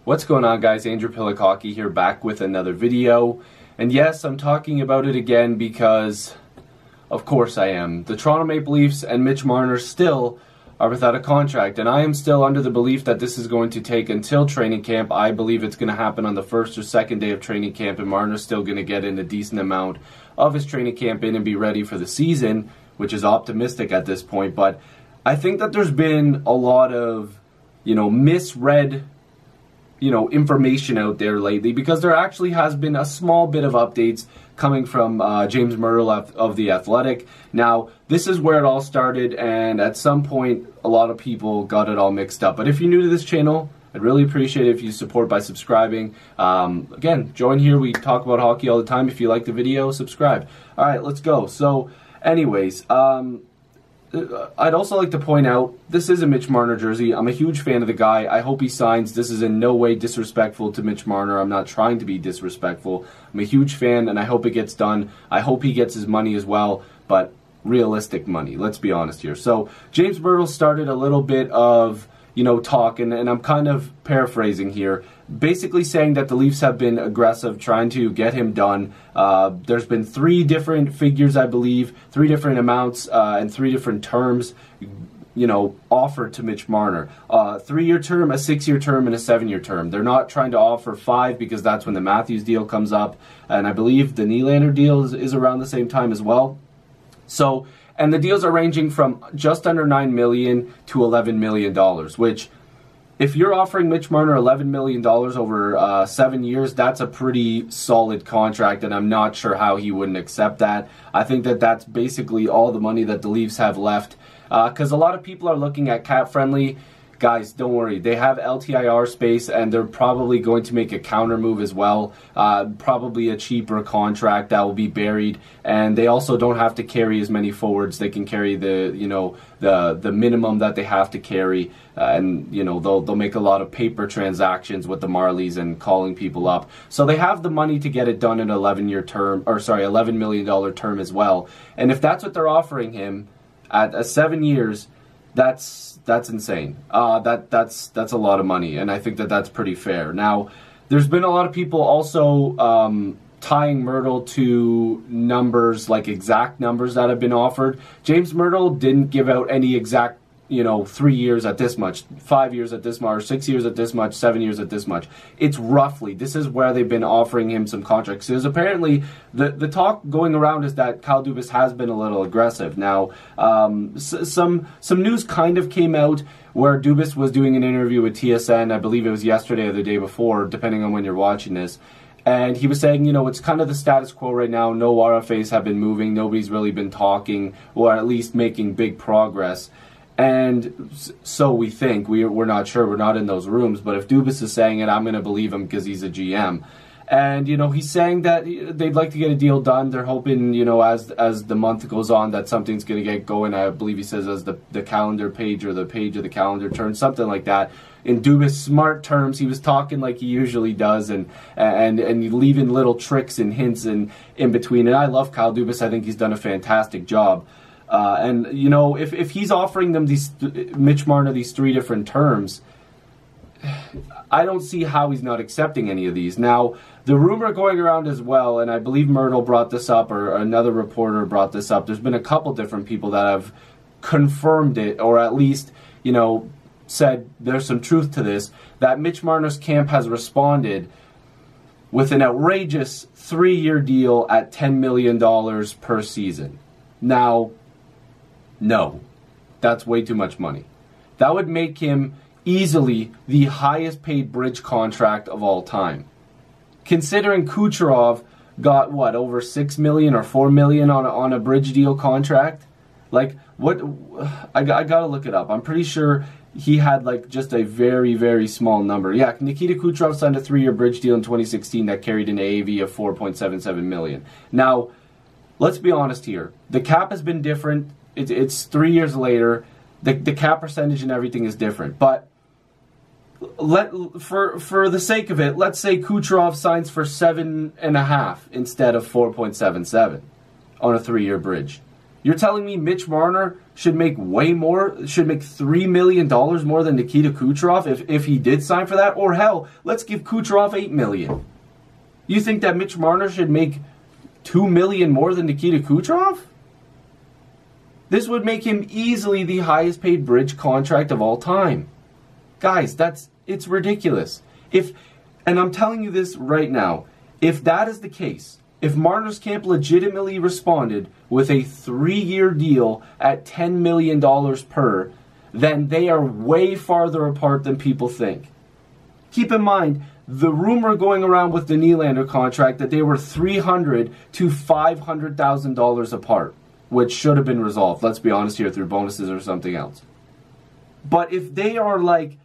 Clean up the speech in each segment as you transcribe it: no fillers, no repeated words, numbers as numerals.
What's going on, guys? Andrew Piluk Hockey here, back with another video. And yes, I'm talking about it again because, of course I am. The Toronto Maple Leafs and Mitch Marner still are without a contract, and I am still under the belief that this is going to take until training camp. I believe it's going to happen on the first or second day of training camp, and Marner's still going to get in a decent amount of his training camp in and be ready for the season, which is optimistic at this point. But I think that there's been a lot of, misread information out there lately, because there actually has been a small bit of updates coming from James Myrtle of The Athletic. Now, this is where it all started, and at some point, a lot of people got it all mixed up. But if you're new to this channel, I'd really appreciate it if you support by subscribing. Again, join here. We talk about hockey all the time. If you like the video, subscribe. All right, let's go. So, anyways, I'd also like to point out, this is a Mitch Marner jersey. I'm a huge fan of the guy. I hope he signs. This is in no way disrespectful to Mitch Marner. I'm not trying to be disrespectful. I'm a huge fan, and I hope it gets done. I hope he gets his money as well, but realistic money. Let's be honest here. So James Myrtle started a little bit of talk, and I'm kind of paraphrasing here, basically saying that the Leafs have been aggressive trying to get him done. There's been 3 different figures, I believe, 3 different amounts and 3 different terms, offered to Mitch Marner. 3-year term, a 6-year term, and a 7-year term. They're not trying to offer 5 because that's when the Matthews deal comes up, and I believe the Nylander deal is around the same time as well. So, and the deals are ranging from just under $9 million to $11 million, which, if you're offering Mitch Marner $11 million over 7 years, that's a pretty solid contract, and I'm not sure how he wouldn't accept that. I think that that's basically all the money that the Leafs have left, because a lot of people are looking at cap-friendly. Guys, don't worry. They have LTIR space, and they're probably going to make a counter move as well. Probably a cheaper contract that will be buried, and they also don't have to carry as many forwards. They can carry the minimum that they have to carry, and they'll make a lot of paper transactions with the Marlies and calling people up. So they have the money to get it done in an $11 million term as well. And if that's what they're offering him at 7 years, that's insane. That's a lot of money, and I think that that's pretty fair. Now, there's been a lot of people also tying Myrtle to numbers, like exact numbers that have been offered. James Myrtle didn't give out any exact, 3 years at this much, 5 years at this much, or 6 years at this much, 7 years at this much. It's roughly, this is where they've been offering him some contracts. Because apparently, the talk going around is that Kyle Dubas has been a little aggressive. Now, some news kind of came out where Dubas was doing an interview with TSN, I believe it was yesterday or the day before, depending on when you're watching this. And he was saying, it's kind of the status quo right now. No RFAs have been moving. Nobody's really been talking, or at least making big progress. And so we think. We're not sure. We're not in those rooms. But if Dubas is saying it, I'm going to believe him because he's a GM. And, he's saying that they'd like to get a deal done. They're hoping, as the month goes on, that something's going to get going. I believe he says as the calendar page or the page of the calendar turns, something like that. In Dubas' smart terms, he was talking like he usually does, and leaving little tricks and hints in between. And I love Kyle Dubas. I think he's done a fantastic job. And if he's offering them Mitch Marner these 3 different terms, I don't see how he's not accepting any of these. Now, the rumor going around as well, and I believe Myrtle brought this up, or another reporter brought this up. There's been a couple different people that have confirmed it, or at least said there's some truth to this, that Mitch Marner's camp has responded with an outrageous 3-year deal at $10 million per season. Now, no, that's way too much money. That would make him easily the highest paid bridge contract of all time. Considering Kucherov got, over $6 million or $4 million on a bridge deal contract? Like, what? I gotta look it up. I'm pretty sure he had just a very, very small number. Yeah, Nikita Kucherov signed a 3-year bridge deal in 2016 that carried an AAV of $4.77 million. Now, let's be honest here. The cap has been different. It's 3 years later. The cap percentage and everything is different. But for the sake of it, let's say Kucherov signs for 7.5 instead of 4.77 on a 3-year bridge. You're telling me Mitch Marner should make way more, should make $3 million more than Nikita Kucherov if he did sign for that? Or hell, let's give Kucherov $8 million. You think that Mitch Marner should make $2 million more than Nikita Kucherov? This would make him easily the highest paid bridge contract of all time. Guys, it's ridiculous. And I'm telling you this right now, if that is the case, if Marner's camp legitimately responded with a 3-year deal at $10 million per, then they are way farther apart than people think. Keep in mind, the rumor going around with the Nylander contract that they were $300,000 to $500,000 apart, which should have been resolved, let's be honest here, through bonuses or something else. But if they are like,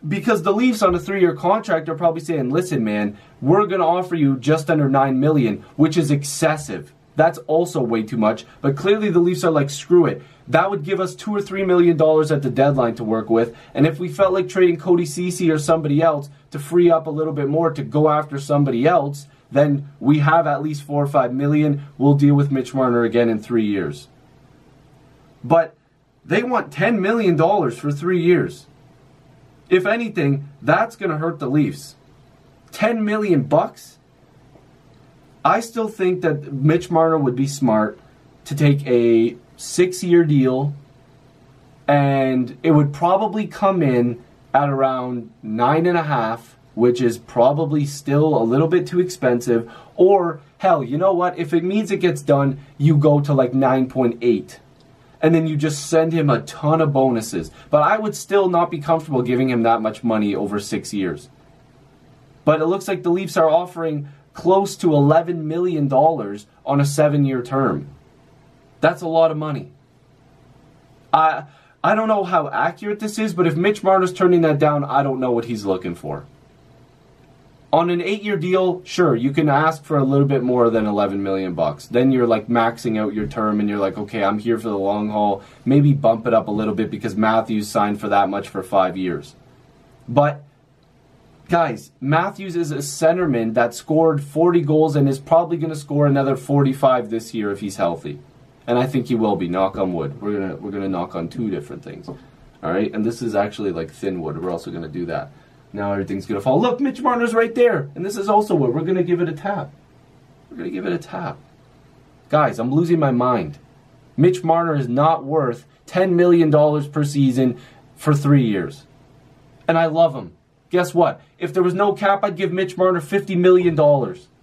because the Leafs on a 3-year contract are probably saying, listen man, we're going to offer you just under $9 million, which is excessive. That's also way too much. But clearly the Leafs are like, screw it. That would give us $2 or $3 million at the deadline to work with. And if we felt like trading Cody Ceci or somebody else to free up a little bit more to go after somebody else, then we have at least $4 or $5 million. We'll deal with Mitch Marner again in 3 years. But they want $10 million for 3 years. If anything, that's going to hurt the Leafs. $10 million bucks? I still think that Mitch Marner would be smart to take a 6-year deal, and it would probably come in at around 9.5, which is probably still a little bit too expensive. Or, hell, you know what? If it means it gets done, you go to like 9.8. And then you just send him a ton of bonuses. But I would still not be comfortable giving him that much money over 6 years. But it looks like the Leafs are offering close to $11 million on a 7-year term. That's a lot of money. I don't know how accurate this is, but if Mitch Marner's turning that down, I don't know what he's looking for. On an 8-year deal, sure, you can ask for a little bit more than $11 million bucks. Then you're like maxing out your term and you're like, okay, I'm here for the long haul. Maybe bump it up a little bit because Matthews signed for that much for 5 years. But, guys, Matthews is a centerman that scored 40 goals and is probably going to score another 45 this year if he's healthy. And I think he will be, knock on wood. We're gonna knock on 2 different things. All right? And this is actually like thin wood. We're also going to do that. Now everything's going to fall. Look, Mitch Marner's right there. And this is also wood. We're going to give it a tap. We're going to give it a tap. Guys, I'm losing my mind. Mitch Marner is not worth $10 million per season for 3 years. And I love him. Guess what? If there was no cap, I'd give Mitch Marner $50 million.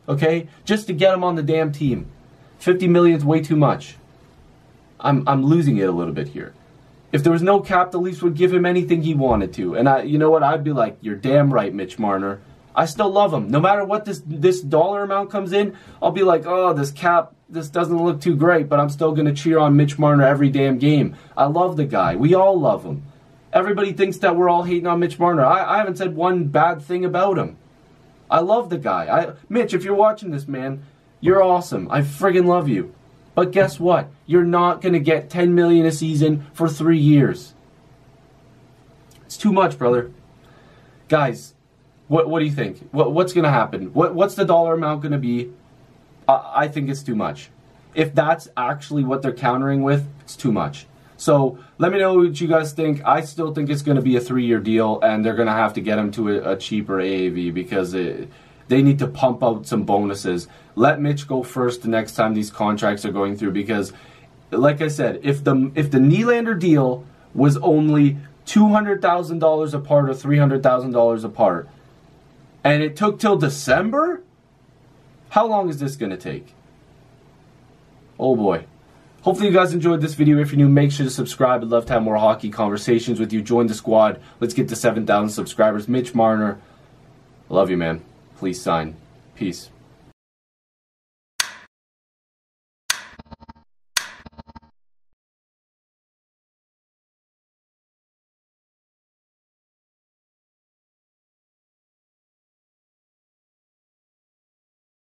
Okay? Just to get him on the damn team. $50 million is way too much. I'm losing it a little bit here. If there was no cap, the Leafs would give him anything he wanted to. And you know what? I'd be like, you're damn right, Mitch Marner. I still love him. No matter what this dollar amount comes in, I'll be like, oh, this cap, this doesn't look too great, but I'm still going to cheer on Mitch Marner every damn game. I love the guy. We all love him. Everybody thinks that we're all hating on Mitch Marner. I haven't said one bad thing about him. I love the guy. Mitch, if you're watching this, man, you're awesome. I friggin' love you. But guess what? You're not going to get $10 million a season for 3 years. It's too much, brother. Guys, what do you think? What's going to happen? What's the dollar amount going to be? I think it's too much. If that's actually what they're countering with, it's too much. So let me know what you guys think. I still think it's going to be a 3-year deal, and they're going to have to get him to a cheaper AAV because they need to pump out some bonuses. Let Mitch go first the next time these contracts are going through because, like I said, if the Nylander deal was only $200,000 apart or $300,000 apart, and it took till December, how long is this going to take? Oh boy. Hopefully you guys enjoyed this video. If you're new, make sure to subscribe. I'd love to have more hockey conversations with you. Join the squad. Let's get to 7,000 subscribers. Mitch Marner, I love you, man. Please sign. Peace.